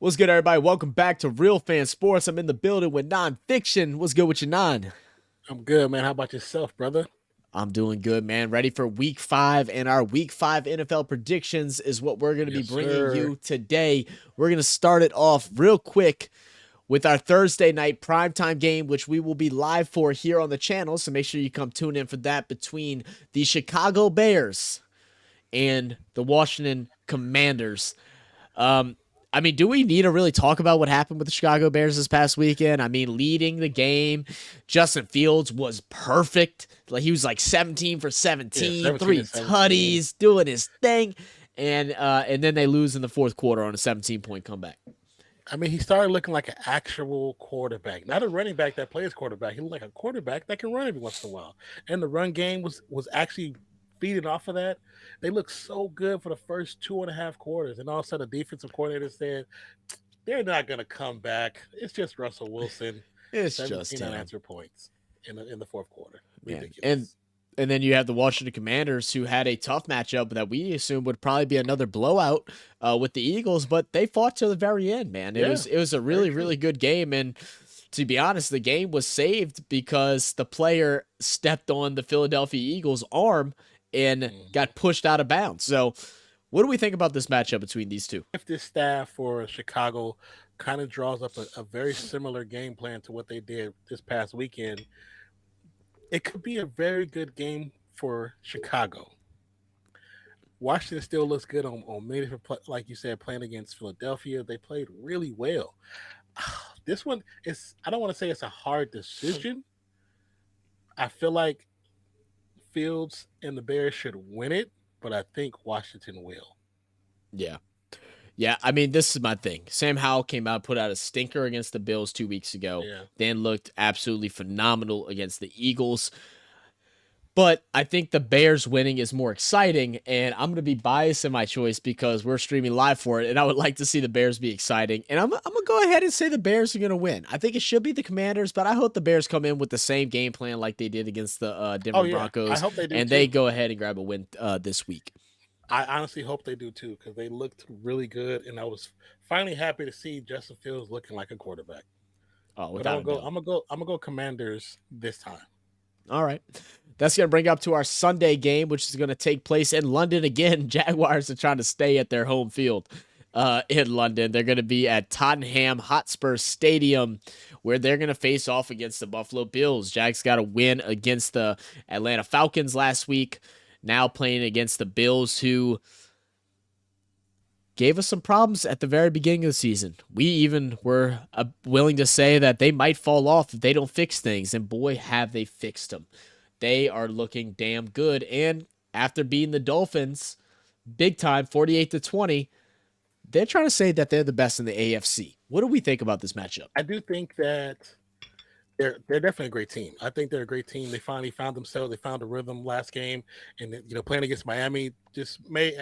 What's good, everybody? Welcome back to Real Fan Sports. I'm in the building with Nonfixion. What's good with you, Non? I'm good, man. How about yourself, brother? I'm doing good, man. Ready for week 5, and our week 5 NFL predictions is what we're going to be Yes, bringing sir. you today. We're going to start it off real quick with our Thursday night primetime game, which we will be live for here on the channel. So make sure you come tune in for that between the Chicago Bears and the Washington Commanders. Um, I mean, do we need to really talk about what happened with the Chicago Bears this past weekend? I mean, leading the game, Justin Fields was perfect. Like he was like 17 for Yeah, 17, 17 three and 17. tutties, doing his thing, and then they lose in the fourth quarter on a 17-point comeback. I mean, he started looking like an actual quarterback, not a running back that plays quarterback. He looked like a quarterback that can run every once in a while. And the run game was actually feeding off of that. They looked so good for the first 2.5 quarters, and all of a sudden, the defensive coordinator said, "They're not going to come back. It's just Russell Wilson." It's just 17 him, unanswered points in the fourth quarter. man. And Ridiculous. and then you have the Washington Commanders, who had a tough matchup that we assumed would probably be another blowout with the Eagles, but they fought to the very end, man. It Yeah, was it was a very really true. really good game, and to be honest, the game was saved because the player stepped on the Philadelphia Eagles' arm and Mhm. got pushed out of bounds. So, what do we think about this matchup between these two? If this staff for Chicago kind of draws up a very similar game plan to what they did this past weekend, it could be a very good game for Chicago. Washington still looks good on many different, like you said, playing against Philadelphia. They played really well. This one is, I don't want to say it's a hard decision. I feel like Fields and the Bears should win it, but I think Washington will. Yeah. Yeah, I mean, this is my thing. Sam Howell came out, put out a stinker against the Bills 2 weeks ago, Yeah. then looked absolutely phenomenal against the Eagles. But I think the Bears winning is more exciting, and I'm going to be biased in my choice because we're streaming live for it, and I would like to see the Bears be exciting. And I'm going to go ahead and say the Bears are going to win. I think it should be the Commanders, but I hope the Bears come in with the same game plan like they did against the Oh Denver yeah. I Broncos, hope they do and they too. go ahead and grab a win this week. I honestly hope they do too because they looked really good, and I was finally happy to see Justin Fields looking like a quarterback. Oh, But I'm without gonna a go. doubt. I'm gonna go. I'm gonna go Commanders this time. All right. That's going to bring up to our Sunday game, which is going to take place in London again. Jaguars are trying to stay at their home field in London. They're going to be at Tottenham Hotspur Stadium, where they're going to face off against the Buffalo Bills. Jags got a win against the Atlanta Falcons last week, now playing against the Bills, who gave us some problems at the very beginning of the season. We even were willing to say that they might fall off if they don't fix things, and boy, have they fixed them. They are looking damn good, and after beating the Dolphins big time, 48-20, they're trying to say that they're the best in the AFC. What do we think about this matchup? I do think that they're definitely a great team. I think they're a great team. They finally found themselves. They found a rhythm last game, and playing against Miami just made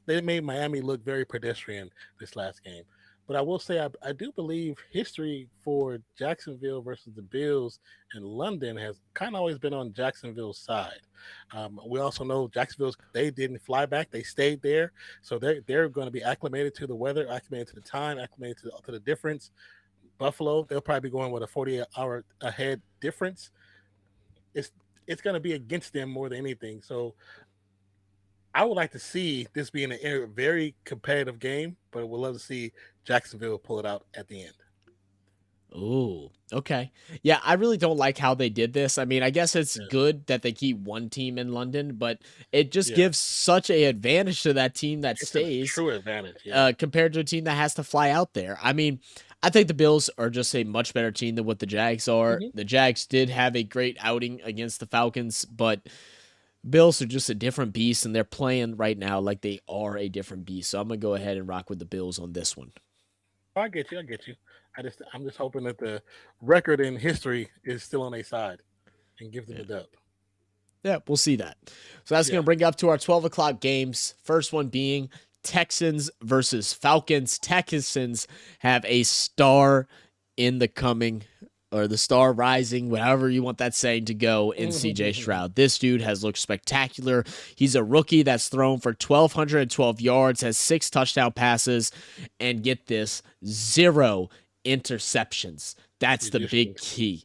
Miami look very pedestrian this last game. But I will say I do believe history for Jacksonville versus the Bills in London has kind of always been on Jacksonville's side. We also know Jacksonville's they didn't fly back; they stayed there, so they're going to be acclimated to the weather, acclimated to the time, acclimated to the difference. Buffalo, they'll probably be going with a 48-hour ahead difference. It's it's going to be against them more than anything. So I would like to see this being a very competitive game, but we'll love to see Jacksonville pull it out at the end. Oh, okay. Yeah, I really don't like how they did this. I mean, I guess it's Yeah, good that they keep one team in London, but it just yeah, gives such a advantage to that team that it's a stays true advantage. Yeah, compared to a team that has to fly out there. I mean, I think the Bills are just a much better team than what the Jags are. hmm The Jags did have a great outing against the Falcons, but Bills are just a different beast, and they're playing right now like they are a different beast. So I'm gonna go ahead and rock with the Bills on this one. I get you. I get you. I'm just hoping that the record in history is still on their side and gives them Yeah. the dub. Yeah, we'll see that. So that's going Yeah. to bring up to our 12 o'clock games. First one being Texans versus Falcons. Texans have a star in the coming or the star rising, whatever you want that saying to go, in CJ Stroud. This dude has looked spectacular. He's a rookie that's thrown for 1,212 yards, has 6 touchdown passes, and get this, 0 interceptions. That's the big key.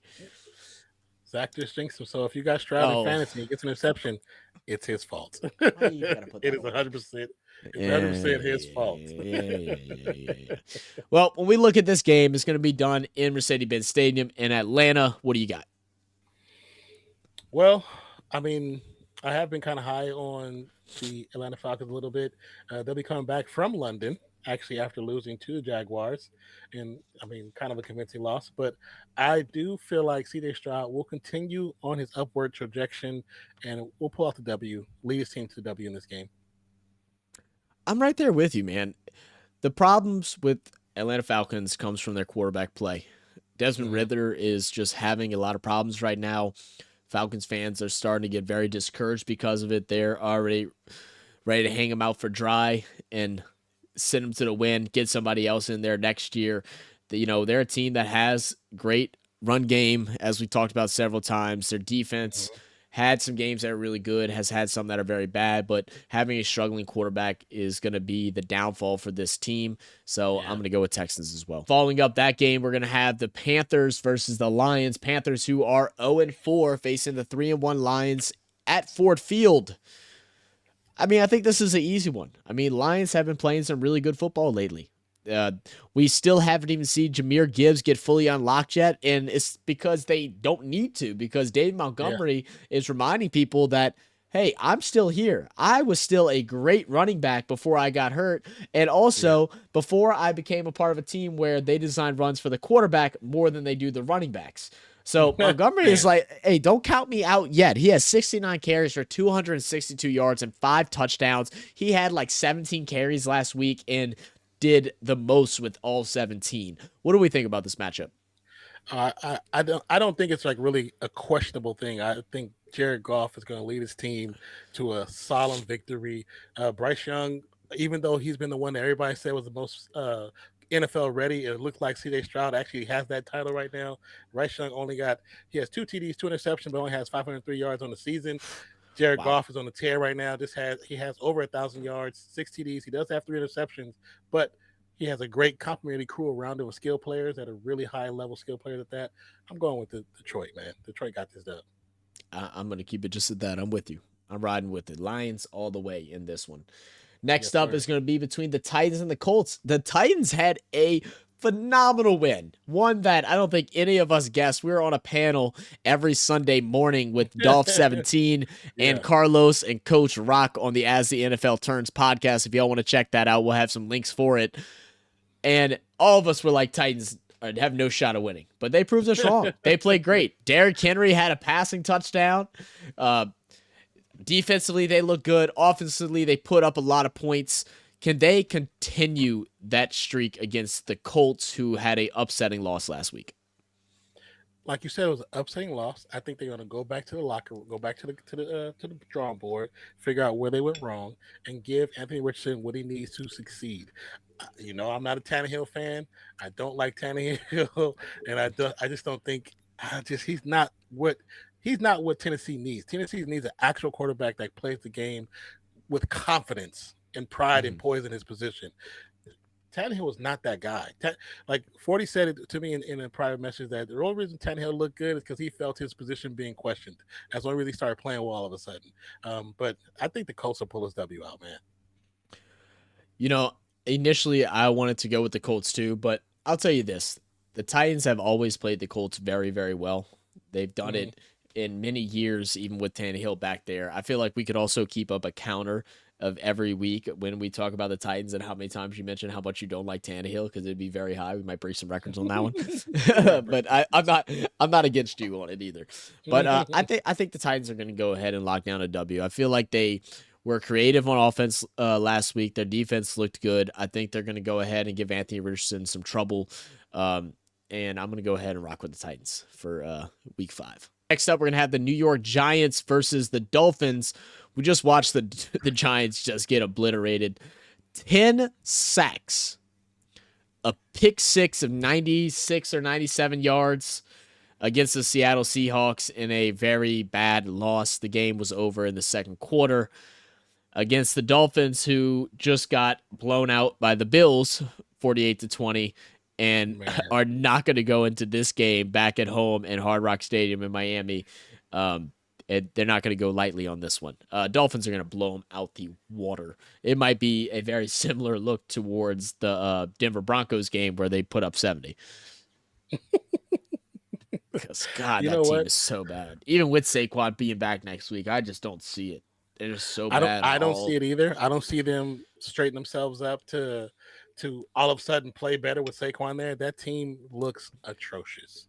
Zach just jinxed him. So if you got Stroud in fantasy and gets an interception, it's his fault. Why you gotta put that It is 100%. It's 100% his fault. Yeah. Well, when we look at this game, it's going to be done in Mercedes-Benz Stadium in Atlanta. What do you got? Well, I mean, I have been kind of high on the Atlanta Falcons a little bit. They'll be coming back from London, actually, after losing to the Jaguars. And, I mean, kind of a convincing loss. But I do feel like CJ Stroud will continue on his upward trajectory and will pull out the W, lead his team to the W in this game. I'm right there with you, man. The problems with Atlanta Falcons comes from their quarterback play. Desmond Ridder is just having a lot of problems right now. Falcons fans are starting to get very discouraged because of it. They're already ready to hang him out for dry and send him to the wind, get somebody else in there next year. They're a team that has great run game, as we talked about several times. Their defense had some games that are really good, has had some that are very bad, but having a struggling quarterback is going to be the downfall for this team. So I'm going to go with Texans as well. Following up that game, we're going to have the Panthers versus the Lions. Panthers, who are 0-4, facing the 3-1 Lions at Ford Field. I mean, I think this is an easy one. I mean, Lions have been playing some really good football lately. We still haven't even seen Jahmyr Gibbs get fully unlocked yet, and it's because they don't need to, because David Montgomery is reminding people that, hey, I'm still here. I was still a great running back before I got hurt, and also before I became a part of a team where they design runs for the quarterback more than they do the running backs. So Montgomery is like, hey, don't count me out yet. He has 69 carries for 262 yards and 5 touchdowns. He had like 17 carries last week and did the most with all 17. What do we think about this matchup? I don't think it's like really a questionable thing. I think Jared Goff is going to lead his team to a solemn victory. Bryce Young, even though he's been the one that everybody said was the most NFL ready, it looked like CJ Stroud actually has that title right now. Bryce Young he has 2 TDs, 2 interceptions, but only has 503 yards on the season. Jared Goff is on the tear right now. He has over 1,000 yards, 6 TDs. He does have 3 interceptions, but he has a great complimentary crew around him with skill players that are really high-level skill players at that. I'm going with Detroit, man. Detroit got this done. I'm going to keep it just at that. I'm with you. I'm riding with it. Lions all the way in this one. Next up is going to be between the Titans and the Colts. The Titans had a phenomenal win. One that I don't think any of us guessed. We were on a panel every Sunday morning with Dolph 17 and Carlos and Coach Rock on the As the NFL Turns podcast. If y'all want to check that out, we'll have some links for it. And all of us were like, Titans have no shot of winning. But they proved us wrong. They played great. Derrick Henry had a passing touchdown. Defensively, they look good. Offensively, they put up a lot of points. Can they continue that streak against the Colts, who had a upsetting loss last week? Like you said, it was an upsetting loss. I think they're going to go back to the locker room, go back to the drawing board, figure out where they went wrong, and give Anthony Richardson what he needs to succeed. I'm not a Tannehill fan. I don't like Tannehill, and I just don't think he's not what Tennessee needs. Tennessee needs an actual quarterback that plays the game with confidence and pride and poise in his position. Tannehill was not that guy. Like 40 said it to me in a private message that the only reason Tannehill looked good is because he felt his position being questioned. That's the only reason he started playing well all of a sudden. But I think the Colts will pull this W out, man. Initially I wanted to go with the Colts too, but I'll tell you this. The Titans have always played the Colts very, very well. They've done it in many years, even with Tannehill back there. I feel like we could also keep up a counter of every week when we talk about the Titans and how many times you mention how much you don't like Tannehill, because it'd be very high. We might break some records on that one. But I'm not against you on it either. But I think the Titans are going to go ahead and lock down a W. I feel like they were creative on offense last week. Their defense looked good. I think they're going to go ahead and give Anthony Richardson some trouble. And I'm going to go ahead and rock with the Titans for week 5. Next up, we're going to have the New York Giants versus the Dolphins. We just watched the Giants just get obliterated. 10 sacks. A pick 6 of 96 or 97 yards. against the Seattle Seahawks in a very bad loss. The game was over in the second quarter against the Dolphins, who just got blown out by the Bills 48-20 and Man, are not going to go into this game back at home in Hard Rock Stadium in Miami. Um, and they're not going to go lightly on this one. Dolphins are going to blow them out the water. It might be a very similar look towards the Denver Broncos game where they put up 70. Because, God, you that know team what? is so bad. Even with Saquon being back next week, I just don't see it. They're just so I don't bad I don't see all. it either. I don't see them straighten themselves up to all of a sudden play better with Saquon there. That team looks atrocious.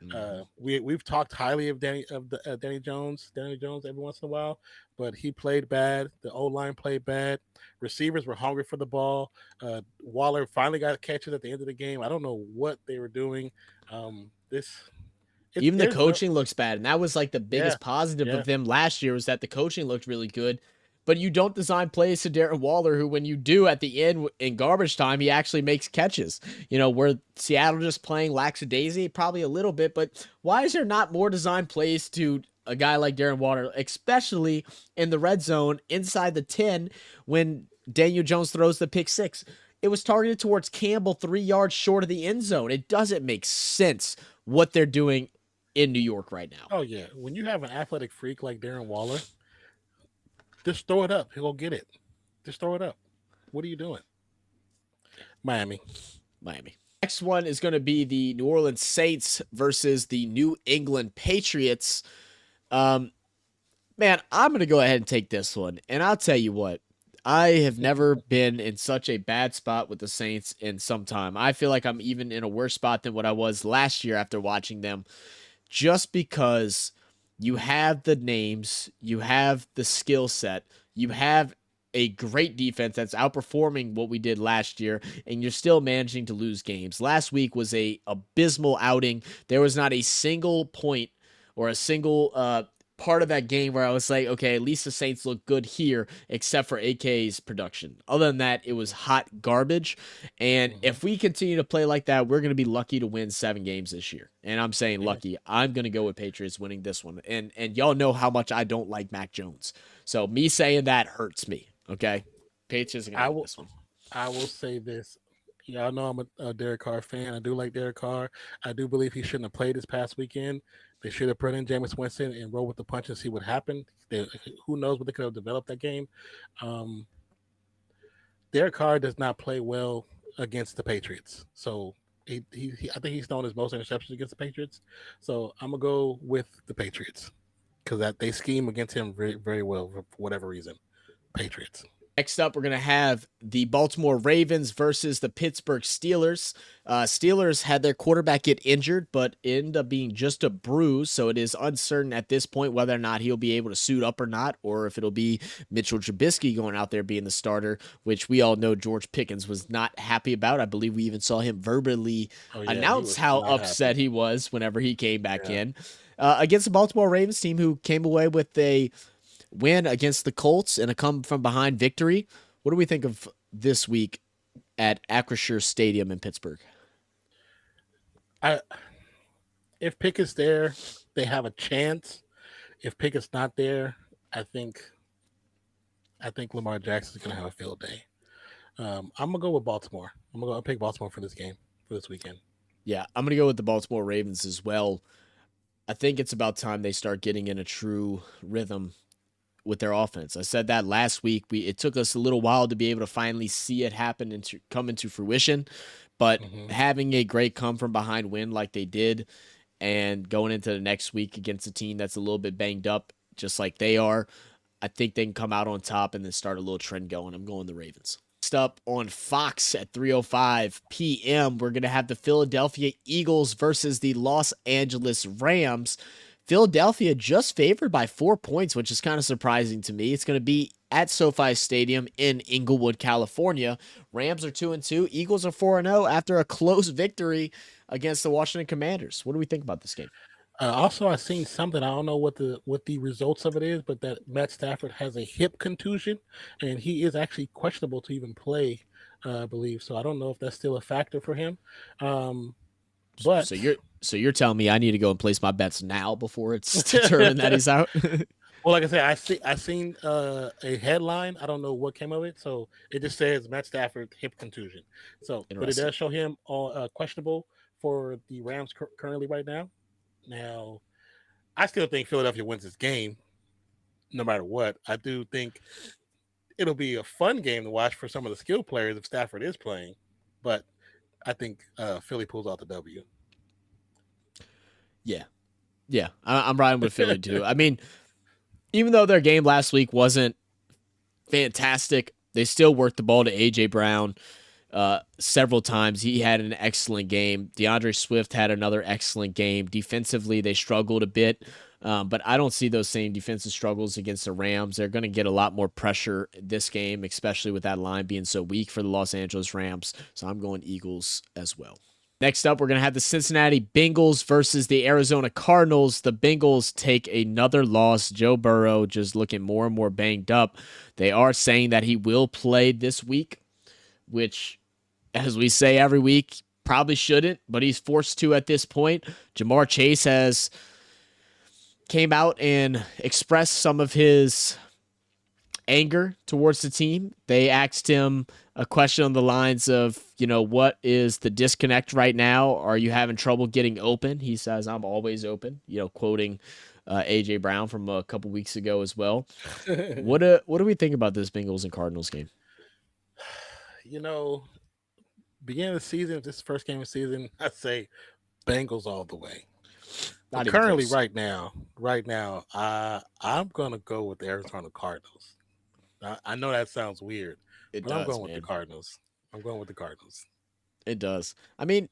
Mhm. We've talked highly of Danny Jones every once in a while, but he played bad. The O line played bad. Receivers were hungry for the ball. Waller finally got catches at the end of the game. I don't know what they were doing. This it's Even the there's no coaching looks bad, and that was like the yeah biggest positive yeah of them last year was that the coaching looked really good. But you don't design plays to Darren Waller, who, when you do at the end in garbage time, he actually makes catches. Where Seattle just playing lackadaisy, probably a little bit. But why is there not more design plays to a guy like Darren Waller, especially in the red zone inside the 10 when Daniel Jones throws the pick six? It was targeted towards Campbell 3 yards short of the end zone. It doesn't make sense what they're doing in New York right now. oh yeah. When you have an athletic freak like Darren Waller, just throw it up. He'll get it. Just throw it up. What are you doing, Miami? Miami. Next one is going to be the New Orleans Saints versus the New England Patriots. Um, Man, I'm going to go ahead and take this one. And I'll tell you what, I have never been in such a bad spot with the Saints in some time. I feel like I'm even in a worse spot than what I was last year after watching them, just because you have the names, you have the skill set, you have a great defense that's outperforming what we did last year, and you're still managing to lose games. Last week was a abysmal outing. There was not a single point or a single part of that game where I was like, okay, at least the Saints look good here, except for AK's production. Other than that, it was hot garbage. And Mm-hmm. if we continue to play like that, we're going to be lucky to win 7 games this year. And I'm saying Yeah. lucky. I'm going to go with Patriots winning this one. And y'all know how much I don't like Mac Jones. So me saying that hurts me. Okay, Patriots are going to I win will. this one. I will say this. Y'all know I'm a Derek Carr fan. I do like Derek Carr. I do believe he shouldn't have played this past weekend. They should have put in Jameis Winston and roll with the punch and see what happened. Who knows what they could have developed that game. Um, Derek Carr does not play well against the Patriots. So I think he's thrown his most interceptions against the Patriots. So I'm gonna go with the Patriots because that they scheme against him very, very well for whatever reason. Patriots. Next up, we're going to have the Baltimore Ravens versus the Pittsburgh Steelers. Steelers had their quarterback get injured, but it ended up being just a bruise, so it is uncertain at this point whether or not he'll be able to suit up or not, or if it'll be Mitchell Trubisky going out there being the starter, which we all know George Pickens was not happy about. I believe we even saw him verbally Oh yeah, he announce was how not upset happy. he was whenever he came back Yeah. in. Against the Baltimore Ravens team, who came away with a win against the Colts and a come from behind victory. What do we think of this week at Acrisure Stadium in Pittsburgh? I if Pickett's there, they have a chance. If Pickett's not there, I think I think Lamar Jackson's gonna have a field day. I'm gonna go with Baltimore. I'll pick Baltimore for this game for this weekend. Yeah, I'm going to go with the Baltimore Ravens as well. I think it's about time they start getting in a true rhythm with their offense. I said that last week. It took us a little while to be able to finally see it happen and to come into fruition, but Mm-hmm. having a great come from behind win like they did and going into the next week against a team that's a little bit banged up just like they are, I think they can come out on top and then start a little trend going. I'm going the Ravens. Next up on Fox at 3:05 p.m., we're going to have the Philadelphia Eagles versus the Los Angeles Rams. Philadelphia just favored by 4 points, which is kind of surprising to me. It's going to be at SoFi Stadium in Inglewood, California. Rams are 2-2. Eagles are 4-0 after a close victory against the Washington Commanders. What do we think about this game? Also, I seen something. I don't know what the results of it is, but that Matt Stafford has a hip contusion, and he is actually questionable to even play. I believe so. I don't know if that's still a factor for him. Um, But So you're telling me I need to go and place my bets now before it's determined that he's out? well, like I said, I seen a headline. I don't know what came of it, so it just says Matt Stafford hip contusion. So, but it Interesting. does show him questionable for the Rams currently right now. Now, I still think Philadelphia wins this game, no matter what. I do think it'll be a fun game to watch for some of the skill players if Stafford is playing, but I think Philly pulls out the W. Yeah, I'm riding with Philly too. I mean, even though their game last week wasn't fantastic, they still worked the ball to A.J. Brown several times. He had an excellent game. DeAndre Swift had another excellent game. Defensively, they struggled a bit, but I don't see those same defensive struggles against the Rams. They're going to get a lot more pressure this game, especially with that line being so weak for the Los Angeles Rams. So I'm going Eagles as well. Next up, we're going to have the Cincinnati Bengals versus the Arizona Cardinals. The Bengals take another loss. Joe Burrow just looking more and more banged up. They are saying that he will play this week, which, as we say every week, probably shouldn't, but he's forced to at this point. Jamar Chase has came out and expressed some of his anger towards the team. They asked him a question on the lines of, what is the disconnect right now? Are you having trouble getting open? He says, I'm always open, quoting A.J. Brown from a couple weeks ago as well. What do we think about this Bengals and Cardinals game? Beginning of the season, this first game of the season, I'd say Bengals all the way. Not But even currently, close. right now, I'm gonna go with the Arizona Cardinals. I know that sounds weird, It but I'm does, going with man. the Cardinals. I'm going with the Cardinals. It does. I mean,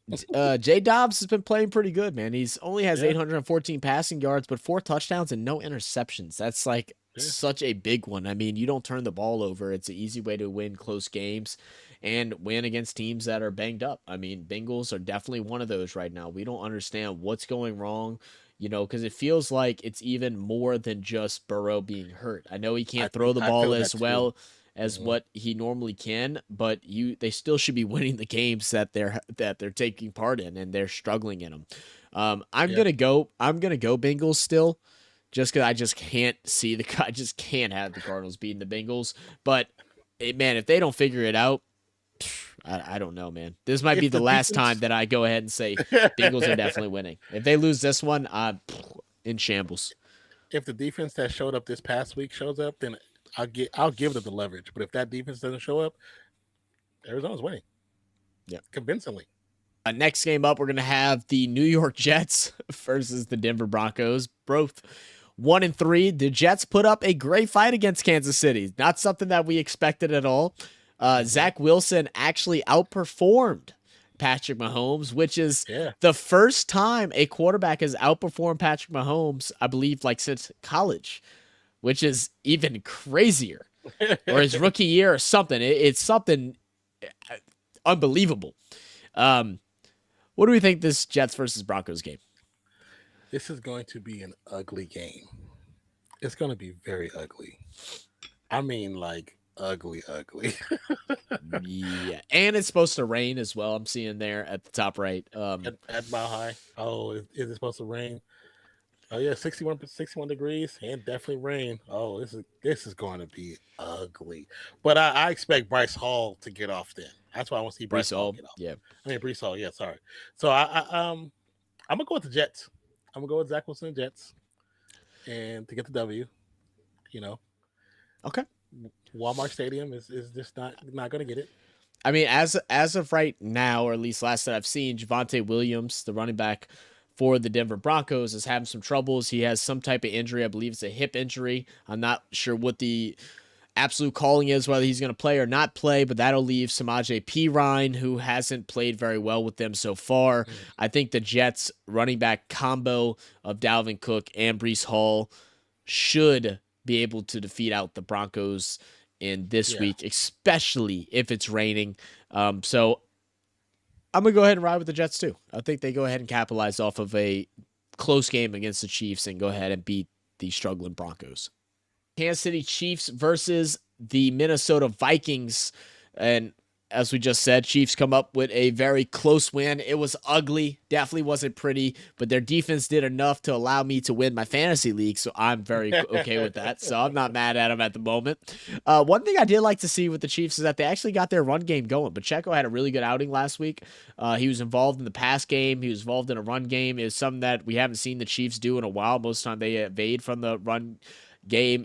Jay Dobbs has been playing pretty good, man. He's only has Yeah, 814 passing yards, but 4 touchdowns and no interceptions. That's like yeah. such a big one. I mean, you don't turn the ball over. It's an easy way to win close games and win against teams that are banged up. I mean, Bengals are definitely one of those right now. We don't understand what's going wrong, because it feels like it's even more than just Burrow being hurt. I know he can't throw the I ball feel that as too. well as Mhm. what he normally can, but they still should be winning the games that they're taking part in, and they're struggling in them. I'm Yeah, gonna go Bengals still, just because I just can't see I just can't have the Cardinals beating the Bengals. But man, if they don't figure it out, I don't know, man. This might be if the the last time defense, that I go ahead and say Bengals are definitely winning. If they lose this one, I'm in shambles. if the defense that showed up this past week shows up, then I'll give them the leverage. But if that defense doesn't show up, Arizona's winning Yeah. convincingly. Next game up, we're going to have the New York Jets versus the Denver Broncos. Both 1-3. The Jets put up a great fight against Kansas City. Not something that we expected at all. Hmm. Zach Wilson actually outperformed Patrick Mahomes, which is Yeah, the first time a quarterback has outperformed Patrick Mahomes, I believe, like since college, which is even crazier. Or his rookie year or something. It's something unbelievable. Um, what do we think this Jets versus Broncos game? this is going to be an ugly game. It's going to be very ugly. I mean, like ugly, ugly. Yeah, and it's supposed to rain as well. I'm seeing there at the top right. At Mile High. Oh, is it supposed to rain? Oh yeah, 61 degrees and definitely rain. Oh, this is going to be ugly. But I expect Bryce Hall to get off then. That's why I want to see Bryce Brees Hall Hall, get off. yeah. I mean Brees Hall, yeah, sorry. So I'm gonna go with the Jets. I'm gonna go with Zach Wilson and Jets and to get the W. You know, Okay. Walmart Stadium is just not gonna get it. I mean, as of right now, or at least last that I've seen, Javonte Williams, the running back for the Denver Broncos, is having some troubles. He has some type of injury. I believe it's a hip injury. I'm not sure what the absolute calling is, whether he's going to play or not play, but that'll leave Samaje Perine, who hasn't played very well with them so far. Mm. I think the Jets running back combo of Dalvin Cook and Brees Hall should be able to defeat out the Broncos in this Yeah, week, especially if it's raining. So I'm going to go ahead and ride with the Jets too. I think they go ahead and capitalize off of a close game against the Chiefs and go ahead and beat the struggling Broncos. Kansas City Chiefs versus the Minnesota Vikings. And as we just said, Chiefs come up with a very close win. It was ugly, definitely wasn't pretty, but their defense did enough to allow me to win my fantasy league, so I'm very okay with that. So I'm not mad at them at the moment. One thing I did like to see with the Chiefs is that they actually got their run game going. Pacheco had a really good outing last week. He was involved in the pass game. He was involved in a run game. It was something that we haven't seen the Chiefs do in a while. Most of the time they evade from the run game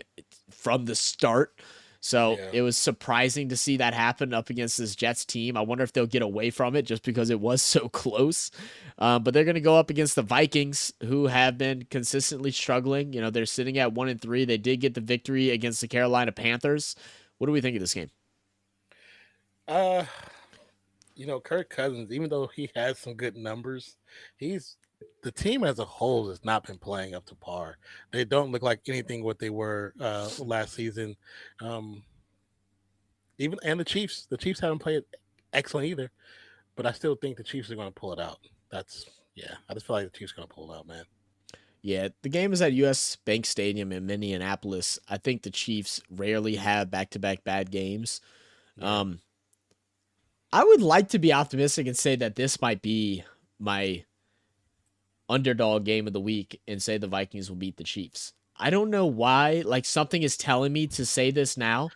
from the start. So Yeah. it was surprising to see that happen up against this Jets team. I wonder if they'll get away from it just because it was so close. But they're going to go up against the Vikings, who have been consistently struggling. You know, they're sitting at 1-3. They did get the victory against the Carolina Panthers. What do we think of this game? Uh, Kirk Cousins, even though he has some good numbers, he's the team as a whole has not been playing up to par. They don't look like anything what they were last season. Um, even and the Chiefs haven't played excellent either. But I still think the Chiefs are going to pull it out. That's yeah. I just feel like the Chiefs are going to pull it out, man. Yeah, the game is at US Bank Stadium in Minneapolis. I think the Chiefs rarely have back-to-back bad games. Yeah. Um, I would like to be optimistic and say that this might be my underdog game of the week and say the Vikings will beat the Chiefs. I don't know why. Like, something is telling me to say this now.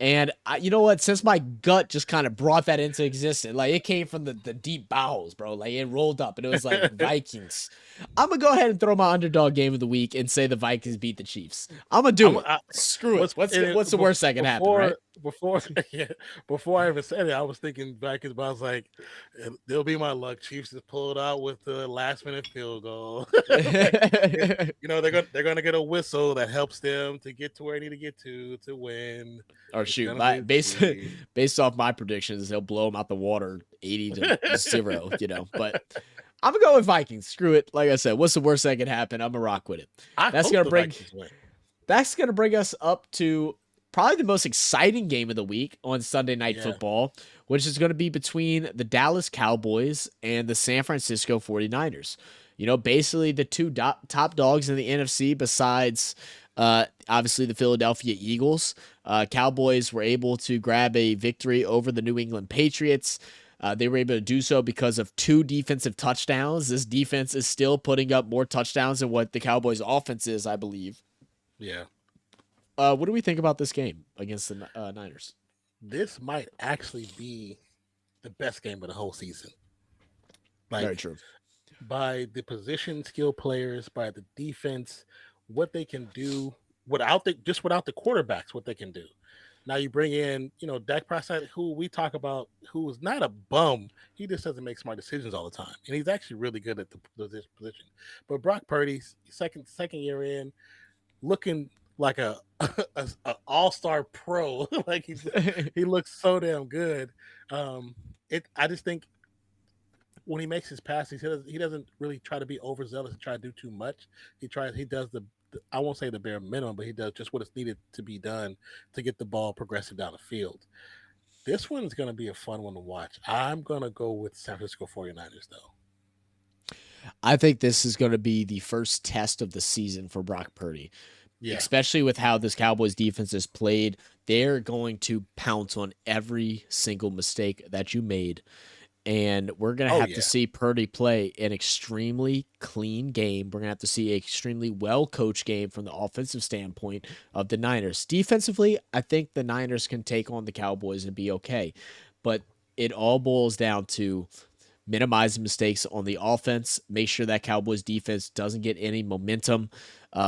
And you know what? Since my gut just kind of brought that into existence, like it came from the deep bowels, bro. Like it rolled up and it was like Vikings. I'm gonna go ahead and throw my underdog game of the week and say the Vikings beat the Chiefs. I'm gonna do it. Screw it. What's the worst that can happen, right? Before yeah, before I even said it, I was thinking Vikings, but I was like, they'll be my luck. Chiefs just pulled out with the last minute field goal. Like, they're gonna get a whistle that helps them to get to where they need to get to win. Or It's shoot, gonna be a treat. based off my predictions, they'll blow them out the water 80-0. But I'm gonna go with Vikings. Screw it. Like I said, what's the worst that can happen? I'm gonna rock with it. I That's hope gonna the bring Vikings win. that's gonna bring us up to probably the most exciting game of the week on Sunday Night Yeah. Football, which is going to be between the Dallas Cowboys and the San Francisco 49ers. You know, basically the two top dogs in the NFC besides obviously the Philadelphia Eagles. Cowboys were able to grab a victory over the New England Patriots. They were able to do so because of 2 defensive touchdowns. This defense is still putting up more touchdowns than what the Cowboys' offense is, I believe. Yeah. What do we think about this game against the Niners? This might actually be the best game of the whole season. Very Like true. by the position skill players, by the defense, what they can do without the quarterbacks, what they can do. Now you bring in, Dak Prescott, who we talk about, who is not a bum. He just doesn't make smart decisions all the time, and he's actually really good at this position. But Brock Purdy's second year in, looking like a all-star pro. Like he looks so damn good. I just think when he makes his passes, he doesn't really try to be overzealous and try to do too much. He does I won't say the bare minimum, but he does just what is needed to be done to get the ball progressive down the field. This one is going to be a fun one to watch. I'm going to go with San Francisco 49ers, though. I think this is going to be the first test of the season for Brock Purdy. Yeah. Especially with how this Cowboys defense is played, they're going to pounce on every single mistake that you made. And we're going to have to see Purdy play an extremely clean game. We're going to have to see an extremely well-coached game from the offensive standpoint of the Niners. Defensively, I think the Niners can take on the Cowboys and be okay. But it all boils down to minimize mistakes on the offense, make sure that Cowboys defense doesn't get any momentum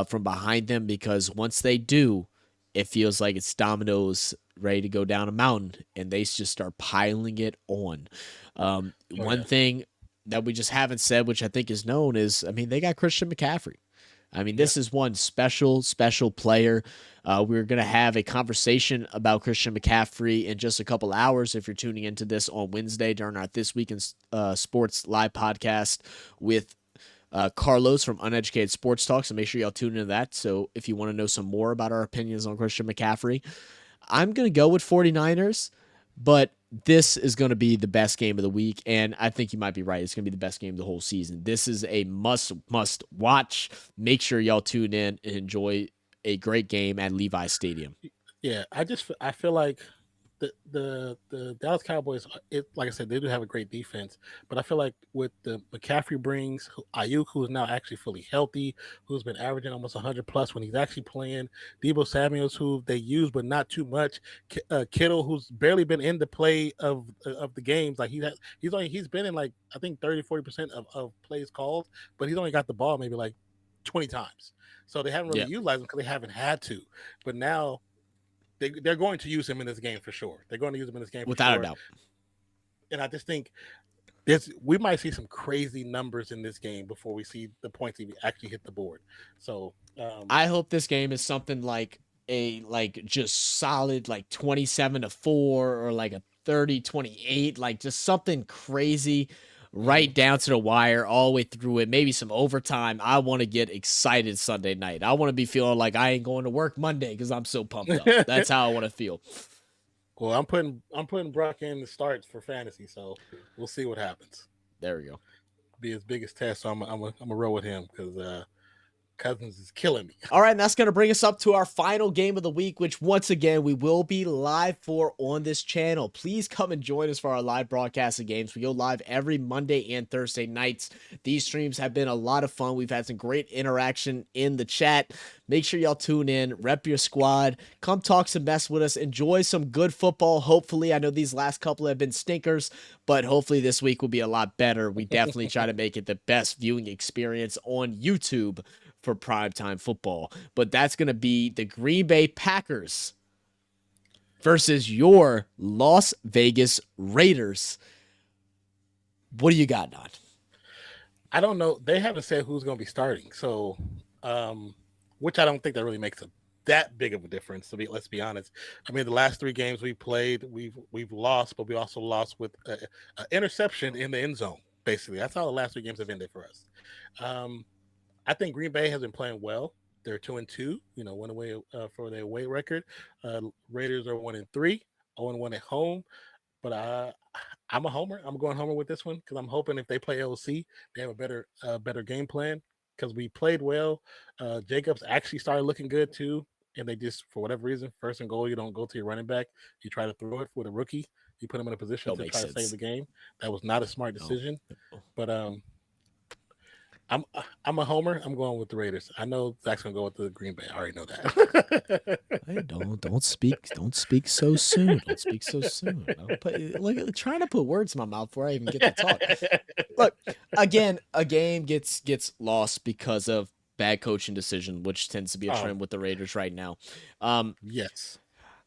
from behind them, because once they do, it feels like it's dominoes ready to go down a mountain, and they just start piling it on. One thing that we just haven't said, which I think is known, is, they got Christian McCaffrey. This is one special player. We're going to have a conversation about Christian McCaffrey in just a couple hours if you're tuning into this on Wednesday during our This Week in Sports live podcast with Carlos from Uneducated Sports Talk. So make sure y'all tune into that. So if you want to know some more about our opinions on Christian McCaffrey, I'm going to go with 49ers, but this is going to be the best game of the week, and I think you might be right. It's going to be the best game of the whole season. This is a must watch. Make sure y'all tune in and enjoy a great game at Levi's Stadium. Yeah, I feel like the Dallas Cowboys, like I said, they do have a great defense, but I feel like with the McCaffrey brings Ayuk, who is now actually fully healthy, who's been averaging almost 100 plus when he's actually playing, Debo Samuel's, who they use but not too much, Kittle, who's barely been in the play of the games, like he's been in like I think 30-40% of plays called, but he's only got the ball maybe like 20 times, so they haven't really Yeah, utilized him because they haven't had to, but now they're going to use him in this game for sure. They're going to use him in this game for without a sure. doubt. And I just think we might see some crazy numbers in this game before we see the points he actually hit the board. So I hope this game is something like a like just solid like 27-4 or like a 30-28, like just something crazy right mhm. down to the wire all the way through it, maybe some overtime. I want to get excited Sunday night. I want to be feeling like I ain't going to work Monday because I'm so pumped up. That's how I want to feel. Well, I'm putting Brock in the starts for fantasy, so we'll see what happens. There we go. Be his biggest test, so I'm a roll with him because Cousins is killing me. All right, and that's going to bring us up to our final game of the week, which once again we will be live for on this channel. Please come and join us for our live broadcast of games. We go live every Monday and Thursday nights. These streams have been a lot of fun. We've had some great interaction in the chat. Make sure y'all tune in, rep your squad, come talk some mess with us, enjoy some good football. Hopefully, I know these last couple have been stinkers, but hopefully this week will be a lot better. We definitely try to make it the best viewing experience on YouTube for primetime football. But that's going to be the Green Bay Packers versus your Las Vegas Raiders. What do you got, Don? I don't know. They haven't said who's going to be starting, so which I don't think that really makes that big of a difference. Let's be honest. I mean, the last 3 games we played, we've lost, but we also lost with an interception in the end zone. Basically, that's how the last 3 games have ended for us. I think Green Bay has been playing well. They're 2-2. One away for their away record. Raiders are 1-3, 0-1 at home. But I'm a homer. I'm going homer with this one because I'm hoping if they play LC, they have a better game plan because we played well. Jacobs actually started looking good too, and they just for whatever reason, first and goal, you don't go to your running back. You try to throw it with a rookie. You put him in a position Don't to make try to save sense. the game. That was not a smart No. decision. But I'm a homer. I'm going with the Raiders. I know Zach's gonna go with the Green Bay. I already know that. Hey, don't speak so soon. Don't speak so soon. Look, trying to put words in my mouth before I even get to talk. Look, again, a game gets lost because of bad coaching decision, which tends to be a trend with the Raiders right now. Yes.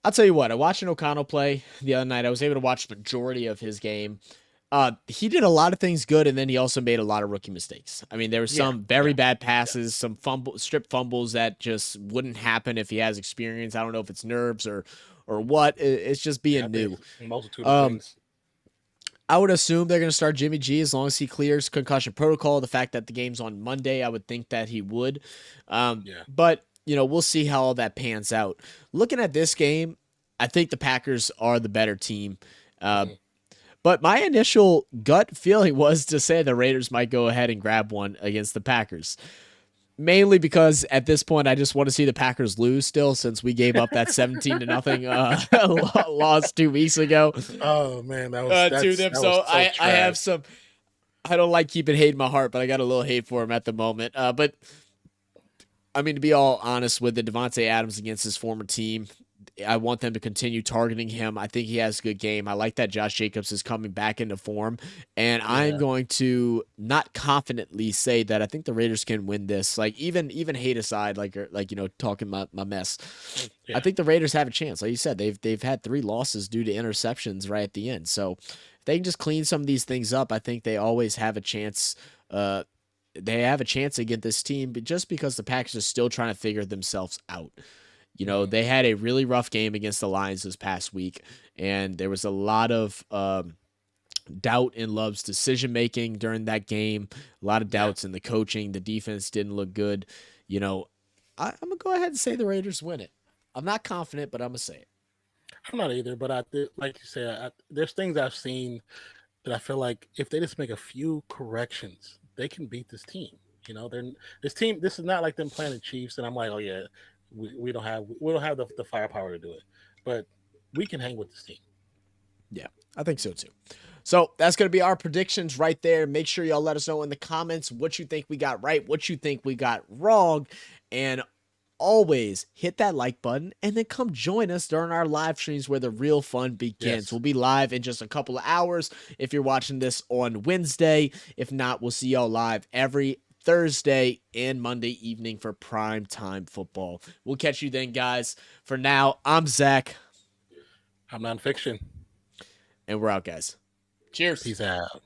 I'll tell you what, I watched O'Connell play the other night. I was able to watch the majority of his game. He did a lot of things good, and then he also made a lot of rookie mistakes. I mean, there were some very bad passes, some strip fumbles that just wouldn't happen if he has experience. I don't know if it's nerves or what. It's just being new. Multitude of things. I would assume they're going to start Jimmy G as long as he clears concussion protocol. The fact that the game's on Monday, I would think that he would. But, we'll see how all that pans out. Looking at this game, I think the Packers are the better team. But my initial gut feeling was to say the Raiders might go ahead and grab one against the Packers. Mainly because at this point, I just want to see the Packers lose still, since we gave up that 17-0 loss 2 weeks ago. Oh man, to them. So I have some. I don't like keeping hate in my heart, but I got a little hate for him at the moment. But I mean, to be all honest with it, Devontae Adams against his former team, I want them to continue targeting him. I think he has a good game. I like that Josh Jacobs is coming back into form, and I'm going to not confidently say that I think the Raiders can win this. Like even hate aside, talking my mess. I think the Raiders have a chance. Like you said, they've had 3 losses due to interceptions right at the end. So if they can just clean some of these things up, I think they always have a chance. They have a chance against this team, but just because the Packers are still trying to figure themselves out. They had a really rough game against the Lions this past week, and there was a lot of doubt in Love's decision-making during that game, a lot of doubts in the coaching. The defense didn't look good. I'm going to go ahead and say the Raiders win it. I'm not confident, but I'm going to say it. I'm not either, but like you said, there's things I've seen that I feel like if they just make a few corrections, they can beat this team. This is not like them playing the Chiefs, and I'm like, oh yeah, we don't have the firepower to do it. But we can hang with this team. Yeah, I think so too. So that's going to be our predictions right there. Make sure y'all let us know in the comments what you think we got right, what you think we got wrong, and always hit that like button and then come join us during our live streams where the real fun begins. Yes. We'll be live in just a couple of hours if you're watching this on Wednesday. If not, we'll see y'all live every Thursday and Monday evening for prime time football. We'll catch you then, guys. For now, I'm Zach. I'm Nonpfixion. And we're out, guys. Cheers. Peace out.